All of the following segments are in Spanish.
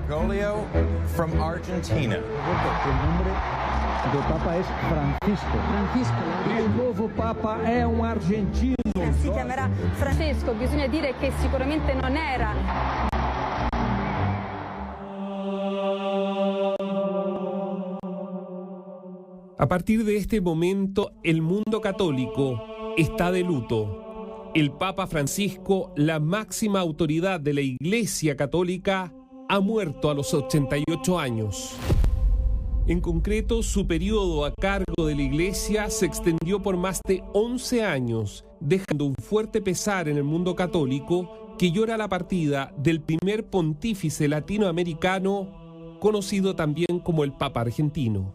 Bergoglio from Argentina. Il nome del Papa è Francisco. Il nuovo Papa è un argentino. Si chiamerà Francesco, bisogna dire che sicuramente non era. A partir de este momento, el mundo católico está de luto. El Papa Francisco, la máxima autoridad de la Iglesia Católica, ha muerto a los 88 años. En concreto, su periodo a cargo de la Iglesia se extendió por más de 11 años, dejando un fuerte pesar en el mundo católico que llora la partida del primer pontífice latinoamericano, conocido también como el Papa argentino.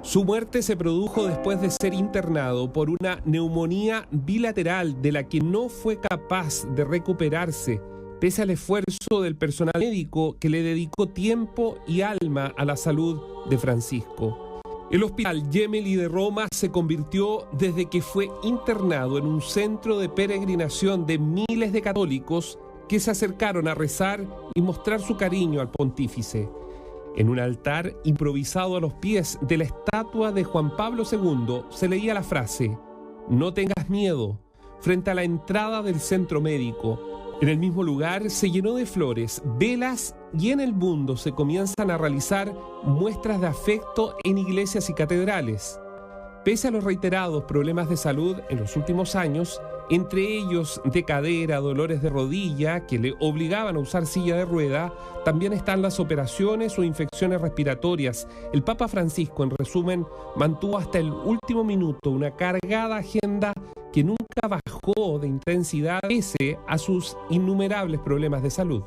Su muerte se produjo después de ser internado por una neumonía bilateral de la que no fue capaz de recuperarse, pese al esfuerzo del personal médico que le dedicó tiempo y alma a la salud de Francisco. El Hospital Gemelli de Roma se convirtió desde que fue internado en un centro de peregrinación de miles de católicos que se acercaron a rezar y mostrar su cariño al pontífice. En un altar improvisado a los pies de la estatua de Juan Pablo II se leía la frase: "No tengas miedo", frente a la entrada del centro médico. En el mismo lugar se llenó de flores, velas y en el mundo se comienzan a realizar muestras de afecto en iglesias y catedrales. Pese a los reiterados problemas de salud en los últimos años, entre ellos de cadera, dolores de rodilla que le obligaban a usar silla de rueda, también están las operaciones o infecciones respiratorias. El Papa Francisco, en resumen, mantuvo hasta el último minuto una cargada agenda que nunca bajó de intensidad pese a sus innumerables problemas de salud.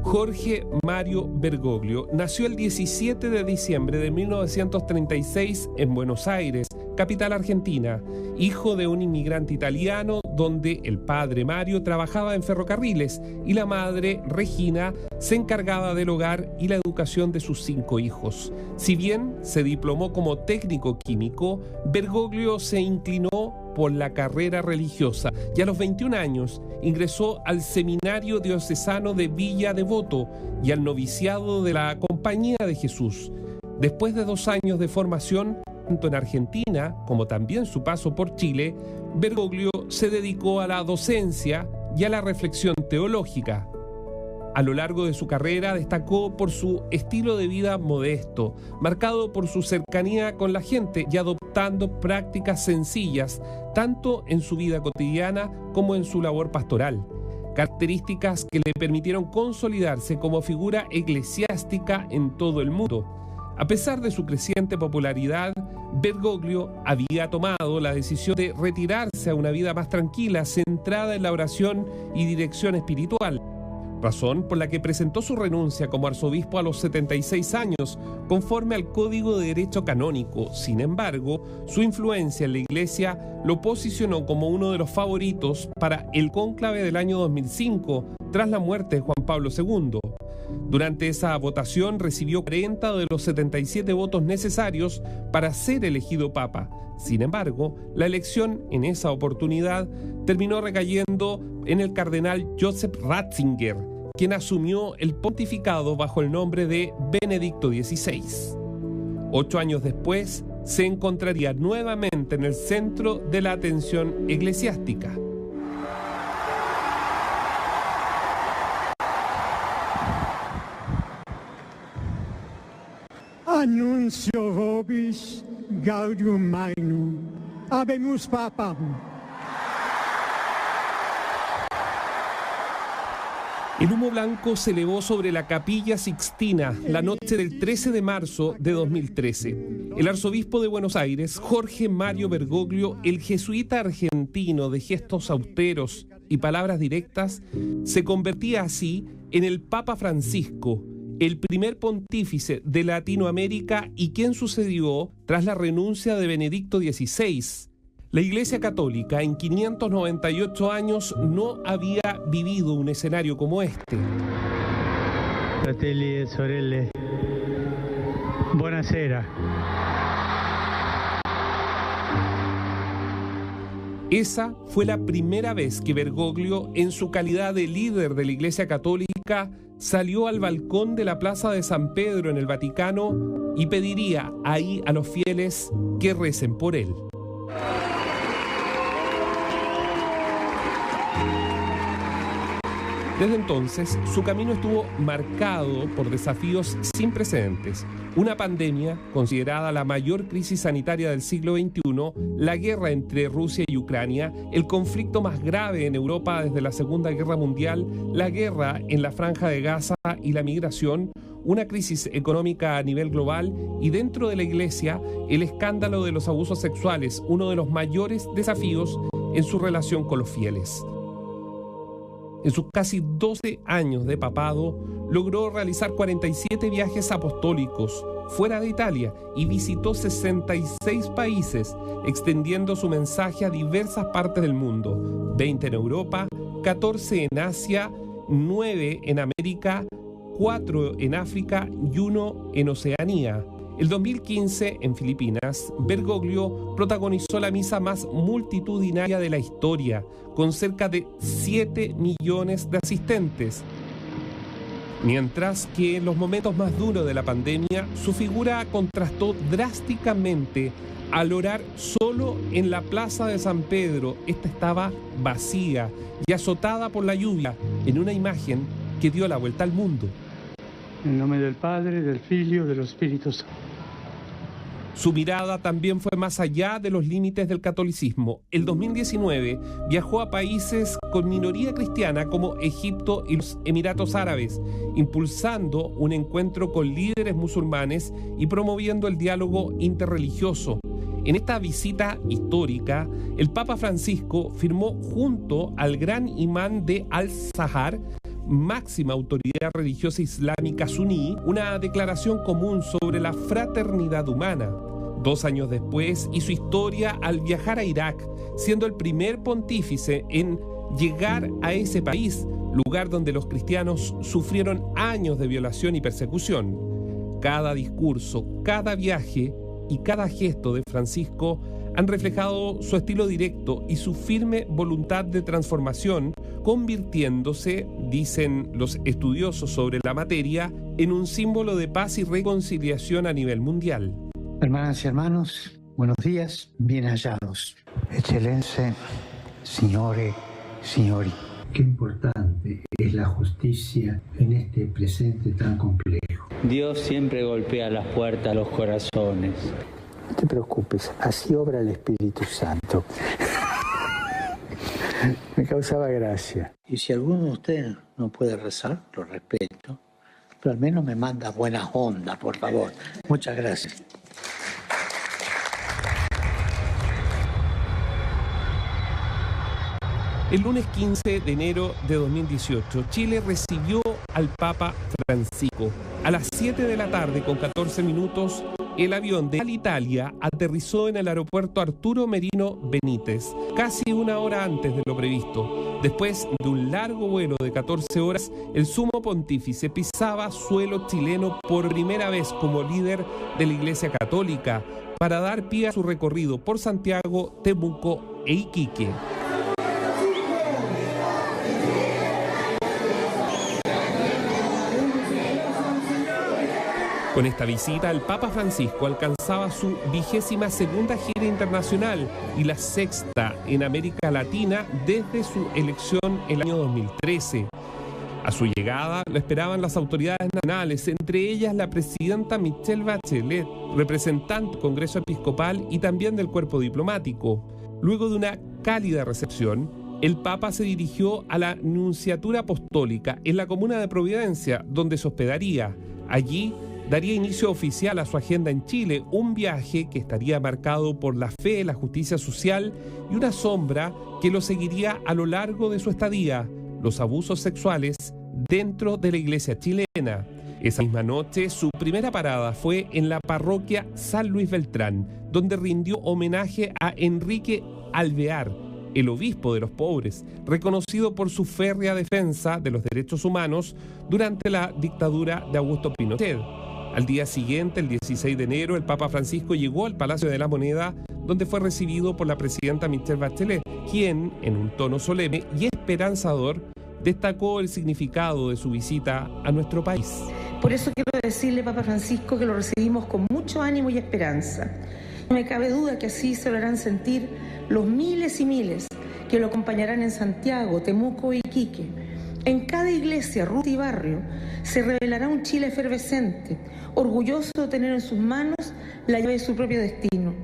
Jorge Mario Bergoglio nació el 17 de diciembre de 1936 en Buenos Aires, capital argentina, hijo de un inmigrante italiano donde el padre Mario trabajaba en ferrocarriles y la madre, Regina, se encargaba del hogar y la educación de sus 5 hijos. Si bien se diplomó como técnico químico, Bergoglio se inclinó por la carrera religiosa y a los 21 años ingresó al Seminario Diocesano de Villa Devoto y al noviciado de la Compañía de Jesús. Después de 2 años de formación, tanto en Argentina como también su paso por Chile, Bergoglio se dedicó a la docencia y a la reflexión teológica. A lo largo de su carrera destacó por su estilo de vida modesto, marcado por su cercanía con la gente y adoptando prácticas sencillas, tanto en su vida cotidiana como en su labor pastoral. Características que le permitieron consolidarse como figura eclesiástica en todo el mundo. A pesar de su creciente popularidad, Bergoglio había tomado la decisión de retirarse a una vida más tranquila, centrada en la oración y dirección espiritual, razón por la que presentó su renuncia como arzobispo a los 76 años, conforme al Código de Derecho Canónico. Sin embargo, su influencia en la Iglesia lo posicionó como uno de los favoritos para el cónclave del año 2005, tras la muerte de Juan Pablo II. Durante esa votación recibió 40 de los 77 votos necesarios para ser elegido papa. Sin embargo, la elección en esa oportunidad terminó recayendo en el cardenal Joseph Ratzinger, quien asumió el pontificado bajo el nombre de Benedicto XVI. 8 años después, se encontraría nuevamente en el centro de la atención eclesiástica. Annuncio vobis gaudium magnum, habemus papam. El humo blanco se elevó sobre la Capilla Sixtina la noche del 13 de marzo de 2013. El arzobispo de Buenos Aires, Jorge Mario Bergoglio, el jesuita argentino de gestos austeros y palabras directas, se convertía así en el Papa Francisco, el primer pontífice de Latinoamérica y quien sucedió tras la renuncia de Benedicto XVI. La Iglesia Católica en 598 años no había vivido un escenario como este. Fratelli e sorelle, Buonasera. Esa fue la primera vez que Bergoglio, en su calidad de líder de la Iglesia Católica, salió al balcón de la Plaza de San Pedro en el Vaticano y pediría ahí a los fieles que recen por él. Desde entonces, su camino estuvo marcado por desafíos sin precedentes. Una pandemia, considerada la mayor crisis sanitaria del siglo XXI, la guerra entre Rusia y Ucrania, el conflicto más grave en Europa desde la Segunda Guerra Mundial, la guerra en la Franja de Gaza y la migración, una crisis económica a nivel global y dentro de la Iglesia, el escándalo de los abusos sexuales, uno de los mayores desafíos en su relación con los fieles. En sus casi 12 años de papado, logró realizar 47 viajes apostólicos fuera de Italia y visitó 66 países, extendiendo su mensaje a diversas partes del mundo, 20 en Europa, 14 en Asia, 9 en América, 4 en África y 1 en Oceanía. El 2015, en Filipinas, Bergoglio protagonizó la misa más multitudinaria de la historia, con cerca de 7 millones de asistentes. Mientras que en los momentos más duros de la pandemia, su figura contrastó drásticamente al orar solo en la Plaza de San Pedro. Esta estaba vacía y azotada por la lluvia, en una imagen que dio la vuelta al mundo. En nombre del Padre, del Figlio y del Spirito Santo. Su mirada también fue más allá de los límites del catolicismo. El 2019 viajó a países con minoría cristiana como Egipto y los Emiratos Árabes, impulsando un encuentro con líderes musulmanes y promoviendo el diálogo interreligioso. En esta visita histórica, el Papa Francisco firmó junto al gran imán de Al-Zahar, máxima autoridad religiosa islámica suní, una declaración común sobre la fraternidad humana. 2 años después hizo historia al viajar a Irak, siendo el primer pontífice en llegar a ese país, lugar donde los cristianos sufrieron años de violación y persecución. Cada discurso, cada viaje y cada gesto de Francisco han reflejado su estilo directo y su firme voluntad de transformación, convirtiéndose, dicen los estudiosos sobre la materia, en un símbolo de paz y reconciliación a nivel mundial. Hermanas y hermanos, buenos días, bien hallados. Excelente, signore, signori. Qué importante es la justicia en este presente tan complejo. Dios siempre golpea las puertas a los corazones. No te preocupes, así obra el Espíritu Santo. Me causaba gracia. Y si alguno de ustedes no puede rezar, lo respeto, pero al menos me manda buenas ondas, por favor. Muchas gracias. El lunes 15 de enero de 2018, Chile recibió al Papa Francisco. A las 7 de la tarde, con 14 minutos, el avión de Alitalia aterrizó en el aeropuerto Arturo Merino Benítez, casi 1 hora antes de lo previsto. Después de un largo vuelo de 14 horas, el sumo pontífice pisaba suelo chileno por primera vez como líder de la Iglesia Católica para dar pie a su recorrido por Santiago, Temuco e Iquique. Con esta visita, el Papa Francisco alcanzaba su 22ª gira internacional y la 6ª en América Latina desde su elección el año 2013. A su llegada lo esperaban las autoridades nacionales, entre ellas la presidenta Michelle Bachelet, representante del Congreso Episcopal y también del cuerpo diplomático. Luego de una cálida recepción, el Papa se dirigió a la Nunciatura Apostólica en la comuna de Providencia, donde se hospedaría. Allí daría inicio oficial a su agenda en Chile, un viaje que estaría marcado por la fe, la justicia social y una sombra que lo seguiría a lo largo de su estadía: los abusos sexuales dentro de la iglesia chilena. Esa misma noche, su primera parada fue en la parroquia San Luis Beltrán, donde rindió homenaje a Enrique Alvear, el obispo de los pobres, reconocido por su férrea defensa de los derechos humanos durante la dictadura de Augusto Pinochet. Al día siguiente, el 16 de enero, el Papa Francisco llegó al Palacio de la Moneda, donde fue recibido por la presidenta Michelle Bachelet, quien, en un tono solemne y esperanzador, destacó el significado de su visita a nuestro país. Por eso quiero decirle, Papa Francisco, que lo recibimos con mucho ánimo y esperanza. No me cabe duda que así se lo harán sentir los miles y miles que lo acompañarán en Santiago, Temuco y Iquique. En cada iglesia, ruta y barrio se revelará un Chile efervescente, orgulloso de tener en sus manos la llave de su propio destino.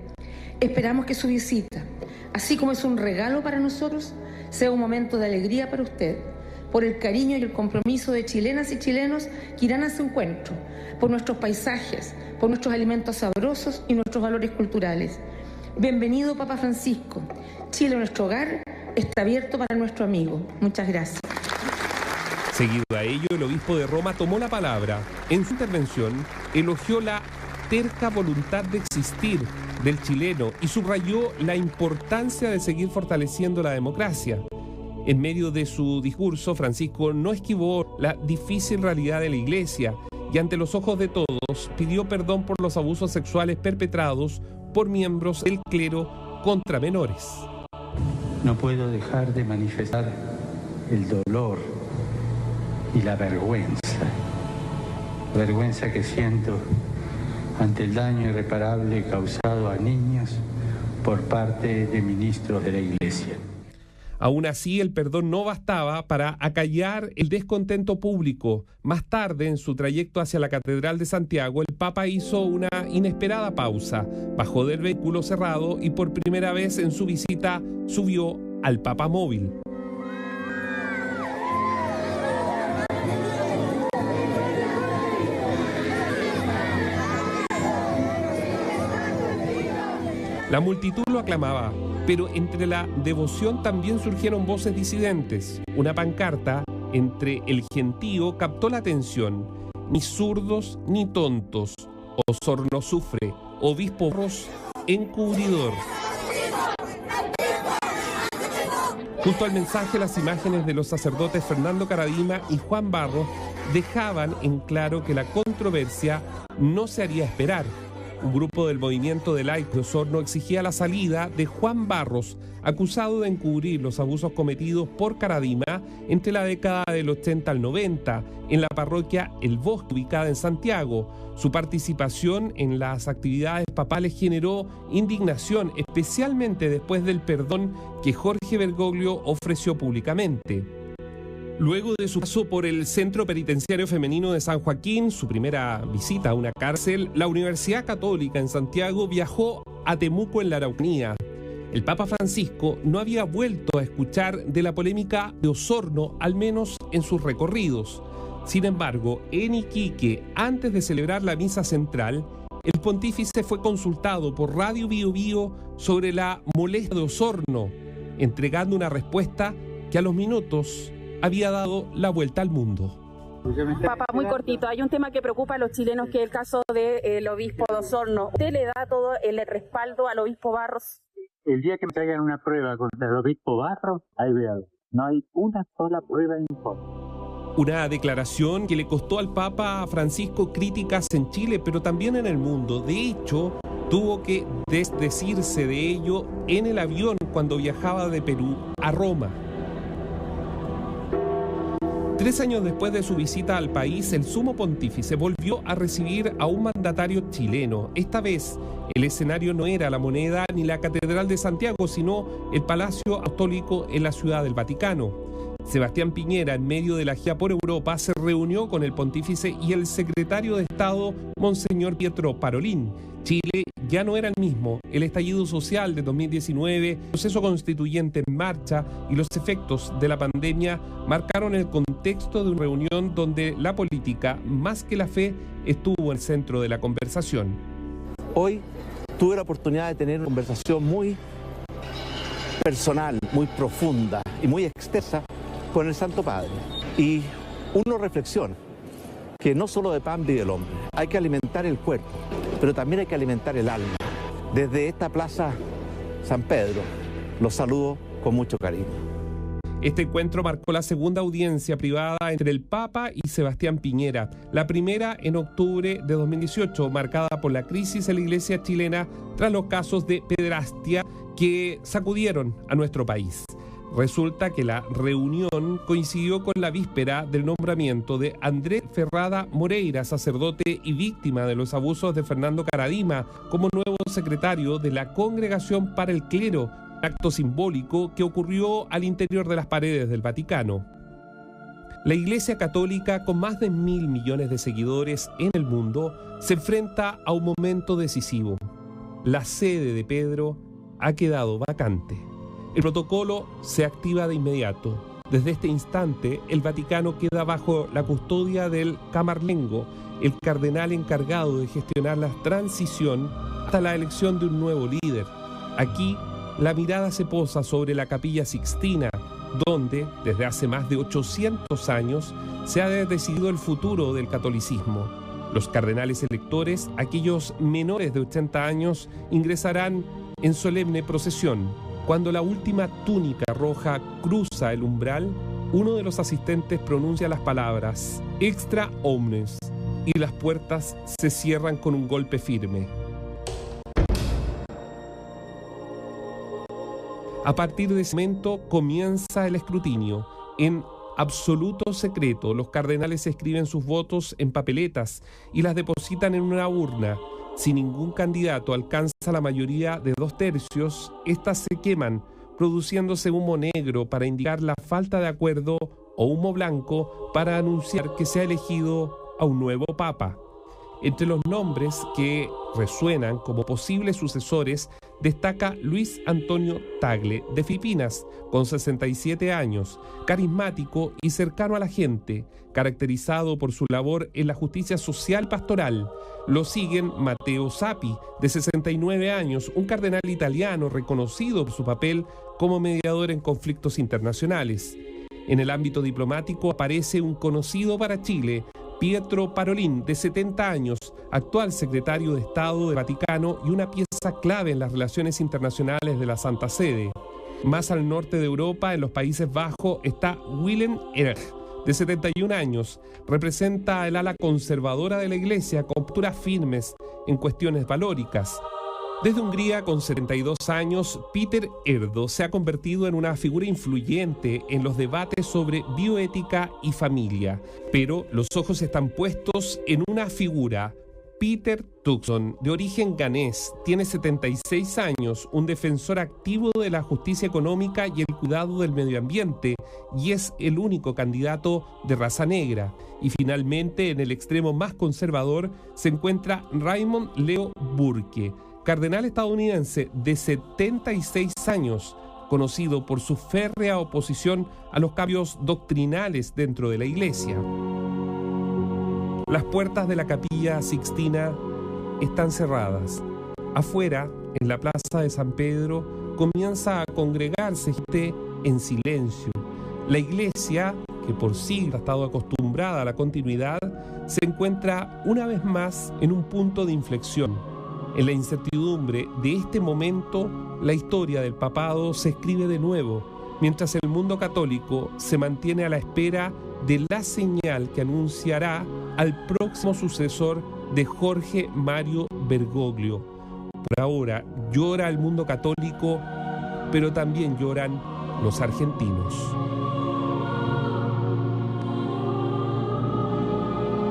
Esperamos que su visita, así como es un regalo para nosotros, sea un momento de alegría para usted, por el cariño y el compromiso de chilenas y chilenos que irán a su encuentro, por nuestros paisajes, por nuestros alimentos sabrosos y nuestros valores culturales. Bienvenido, Papa Francisco. Chile, nuestro hogar, está abierto para nuestro amigo. Muchas gracias. Seguido a ello, el obispo de Roma tomó la palabra. En su intervención, elogió la terca voluntad de existir del chileno y subrayó la importancia de seguir fortaleciendo la democracia. En medio de su discurso, Francisco no esquivó la difícil realidad de la Iglesia y ante los ojos de todos pidió perdón por los abusos sexuales perpetrados por miembros del clero contra menores. No puedo dejar de manifestar el dolor y la vergüenza que siento ante el daño irreparable causado a niños por parte de ministros de la Iglesia. Aún así, el perdón no bastaba para acallar el descontento público. Más tarde, en su trayecto hacia la Catedral de Santiago, el Papa hizo una inesperada pausa, bajó del vehículo cerrado y por primera vez en su visita subió al Papa Móvil. La multitud lo aclamaba, pero entre la devoción también surgieron voces disidentes. Una pancarta entre el gentío captó la atención. Ni zurdos ni tontos. Osorno sufre. Obispo Barros encubridor. Junto al mensaje, las imágenes de los sacerdotes Fernando Caradima y Juan Barros dejaban en claro que la controversia no se haría esperar. Un grupo del movimiento de laicos de Osorno exigía la salida de Juan Barros, acusado de encubrir los abusos cometidos por Caradima entre la década del 80 al 90 en la parroquia El Bosque, ubicada en Santiago. Su participación en las actividades papales generó indignación, especialmente después del perdón que Jorge Bergoglio ofreció públicamente. Luego de su paso por el Centro Penitenciario Femenino de San Joaquín, su primera visita a una cárcel, la Universidad Católica en Santiago viajó a Temuco en la Araucanía. El Papa Francisco no había vuelto a escuchar de la polémica de Osorno, al menos en sus recorridos. Sin embargo, en Iquique, antes de celebrar la misa central, el pontífice fue consultado por Radio Bío Bío sobre la molestia de Osorno, entregando una respuesta que a los minutos había dado la vuelta al mundo. Papá, muy cortito, hay un tema que preocupa a los chilenos, que es el caso del obispo de Osorno. ¿Usted le da todo el respaldo al obispo Barros? El día que me traigan una prueba contra el obispo Barros, ahí veo. No hay una sola prueba en informe. Una declaración que le costó al Papa Francisco críticas en Chile, pero también en el mundo. De hecho, tuvo que desdecirse de ello en el avión cuando viajaba de Perú a Roma. 3 años después de su visita al país, el sumo pontífice volvió a recibir a un mandatario chileno. Esta vez, el escenario no era la Moneda ni la Catedral de Santiago, sino el Palacio Apostólico en la Ciudad del Vaticano. Sebastián Piñera, en medio de la gira por Europa, se reunió con el pontífice y el secretario de Estado, Monseñor Pietro Parolin. Chile ya no era el mismo. El estallido social de 2019, el proceso constituyente en marcha y los efectos de la pandemia marcaron el contexto de una reunión donde la política, más que la fe, estuvo en el centro de la conversación. Hoy tuve la oportunidad de tener una conversación muy personal, muy profunda y muy extensa con el Santo Padre. Y uno reflexiona que no solo de pan vive el hombre, hay que alimentar el cuerpo, pero también hay que alimentar el alma. Desde esta plaza San Pedro, los saludo con mucho cariño. Este encuentro marcó la segunda audiencia privada entre el Papa y Sebastián Piñera, la primera en octubre de 2018, marcada por la crisis en la Iglesia chilena tras los casos de pederastia que sacudieron a nuestro país. Resulta que la reunión coincidió con la víspera del nombramiento de Andrés Ferrada Moreira, sacerdote y víctima de los abusos de Fernando Karadima, como nuevo secretario de la Congregación para el Clero, acto simbólico que ocurrió al interior de las paredes del Vaticano. La Iglesia Católica, con más de 1.000 millones de seguidores en el mundo, se enfrenta a un momento decisivo. La sede de Pedro ha quedado vacante. El protocolo se activa de inmediato. Desde este instante, el Vaticano queda bajo la custodia del Camarlengo, el cardenal encargado de gestionar la transición hasta la elección de un nuevo líder. Aquí, la mirada se posa sobre la Capilla Sixtina, donde, desde hace más de 800 años, se ha decidido el futuro del catolicismo. Los cardenales electores, aquellos menores de 80 años, ingresarán en solemne procesión. Cuando la última túnica roja cruza el umbral, uno de los asistentes pronuncia las palabras «Extra omnes» y las puertas se cierran con un golpe firme. A partir de ese momento comienza el escrutinio. En absoluto secreto, los cardenales escriben sus votos en papeletas y las depositan en una urna. Si ningún candidato alcanza la mayoría de 2/3, estas se queman, produciéndose humo negro para indicar la falta de acuerdo o humo blanco para anunciar que se ha elegido a un nuevo papa. Entre los nombres que resuenan como posibles sucesores destaca Luis Antonio Tagle, de Filipinas, con 67 años, carismático y cercano a la gente, caracterizado por su labor en la justicia social pastoral. Lo siguen Matteo Sapi, de 69 años, un cardenal italiano reconocido por su papel como mediador en conflictos internacionales. En el ámbito diplomático aparece un conocido para Chile, Pietro Parolin, de 70 años, actual secretario de Estado del Vaticano y una pieza clave en las relaciones internacionales de la Santa Sede. Más al norte de Europa, en los Países Bajos, está Willem Erg, de 71 años. Representa el ala conservadora de la Iglesia con posturas firmes en cuestiones valóricas. Desde Hungría, con 72 años, Peter Erdo se ha convertido en una figura influyente en los debates sobre bioética y familia. Pero los ojos están puestos en una figura. Peter Turkson, de origen ganés, tiene 76 años, un defensor activo de la justicia económica y el cuidado del medio ambiente, y es el único candidato de raza negra. Y finalmente, en el extremo más conservador, se encuentra Raymond Leo Burke, cardenal estadounidense de 76 años, conocido por su férrea oposición a los cambios doctrinales dentro de la Iglesia. Las puertas de la Capilla Sixtina están cerradas. Afuera, en la Plaza de San Pedro, comienza a congregarse gente en silencio. La Iglesia, que por siglos ha estado acostumbrada a la continuidad, se encuentra una vez más en un punto de inflexión. En la incertidumbre de este momento, la historia del papado se escribe de nuevo, mientras el mundo católico se mantiene a la espera de la señal que anunciará al próximo sucesor de Jorge Mario Bergoglio. Por ahora llora el mundo católico, pero también lloran los argentinos.